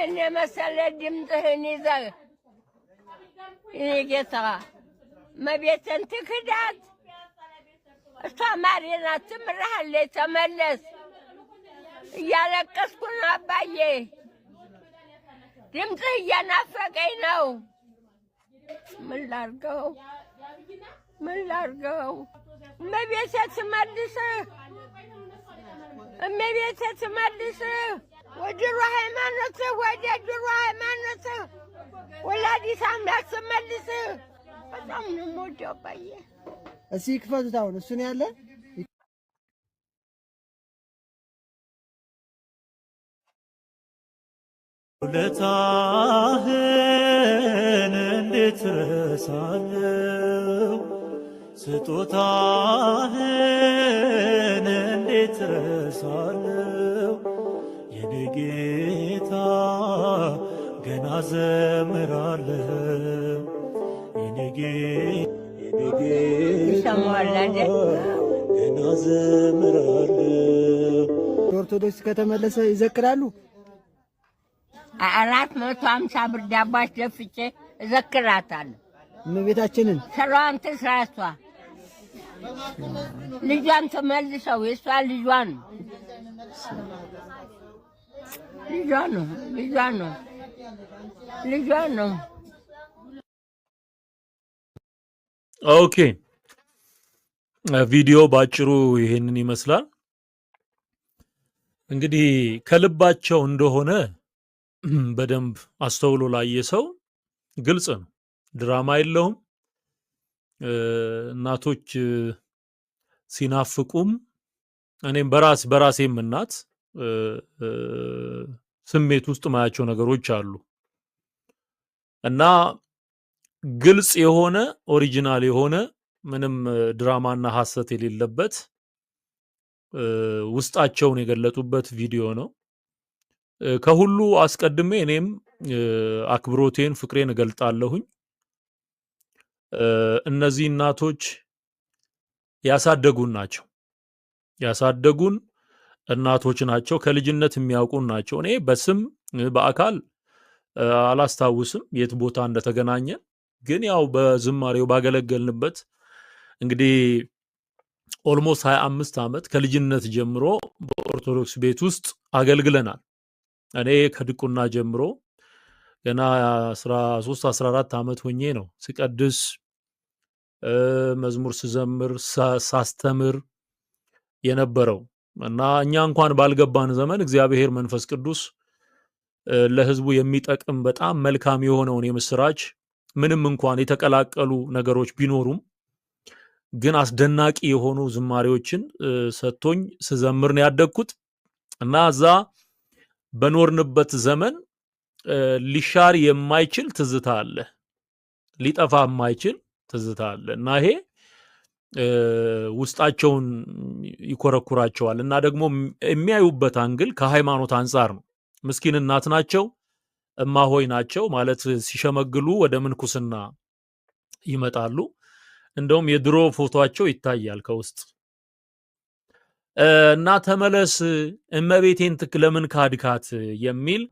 ይህን የመሰለ ድምፅህን ይዘህ እኔ ጌታ መቤትን ትክዳት። እሷ ማሪ ናት፣ ትምርሃለች። ተመለስ እያለቀስኩ ነው አባዬ፣ ድምፅህ እያናፈቀኝ ነው። ምን ላድርገው? ምን ላድርገው? እመቤቴ ትመልስህ፣ እመቤቴ ትመልስህ ወደ ድሮ ሃይማኖትህ፣ ወደ ድሮ ሃይማኖትህ ወላዲተ አምላክ ትመልስህ። በጣም ነው የምወደው አባዬ። እስኪ ክፈቱት። አሁን እሱ ነው ያለ ውለታህን እንዴት ረሳለሁ? ስጦታህን እንዴት ረሳለሁ? የኔ ጌታ ገና ዘምራለሁ። የኔ ጌታ ገና ዘምራለሁ። ኦርቶዶክስ ከተመለሰ ይዘክራሉ። 450 ብር ዳቦ አስደፍቼ እዘክራታለሁ። እመቤታችንን ስራዋን ትስራ። እሷ ልጇን ተመልሰው የእሷ ልጇ ነው ልጇ ነው ልጇ ነው ልጇ ነው። ኦኬ ቪዲዮ ባጭሩ ይሄንን ይመስላል። እንግዲህ ከልባቸው እንደሆነ በደንብ አስተውሎ ላየ ሰው ግልጽ ነው። ድራማ የለውም። እናቶች ሲናፍቁም እኔም በራሴም እናት ስሜት ውስጥ ማያቸው ነገሮች አሉ እና ግልጽ የሆነ ኦሪጂናል የሆነ ምንም ድራማና ሐሰት የሌለበት ውስጣቸውን የገለጡበት ቪዲዮ ነው። ከሁሉ አስቀድሜ እኔም አክብሮቴን ፍቅሬን እገልጣለሁኝ። እነዚህ እናቶች ያሳደጉን ናቸው። ያሳደጉን እናቶች ናቸው። ከልጅነት የሚያውቁን ናቸው። እኔ በስም በአካል አላስታውስም የት ቦታ እንደተገናኘን፣ ግን ያው በዝማሬው ባገለገልንበት እንግዲህ ኦልሞስት 25 ዓመት ከልጅነት ጀምሮ በኦርቶዶክስ ቤት ውስጥ አገልግለናል። እኔ ከድቁና ጀምሮ ገና 13 14 ዓመት ሆኜ ነው ስቀድስ መዝሙር ስዘምር ሳስተምር የነበረው እና እኛ እንኳን ባልገባን ዘመን እግዚአብሔር መንፈስ ቅዱስ ለሕዝቡ የሚጠቅም በጣም መልካም የሆነውን የምስራች ምንም እንኳን የተቀላቀሉ ነገሮች ቢኖሩም ግን አስደናቂ የሆኑ ዝማሬዎችን ሰጥቶኝ ስዘምር ነው ያደግኩት እና እዛ በኖርንበት ዘመን ሊሻር የማይችል ትዝታ አለ፣ ሊጠፋ የማይችል ትዝታ አለ እና ይሄ ውስጣቸውን ይኮረኩራቸዋል እና ደግሞ የሚያዩበት አንግል ከሃይማኖት አንጻር ነው። ምስኪን እናት ናቸው፣ እማሆይ ናቸው ማለት ሲሸመግሉ ወደ ምንኩስና ይመጣሉ። እንደውም የድሮ ፎቶአቸው ይታያል ከውስጥ እና ተመለስ እመቤቴን ለምን ካድካት የሚል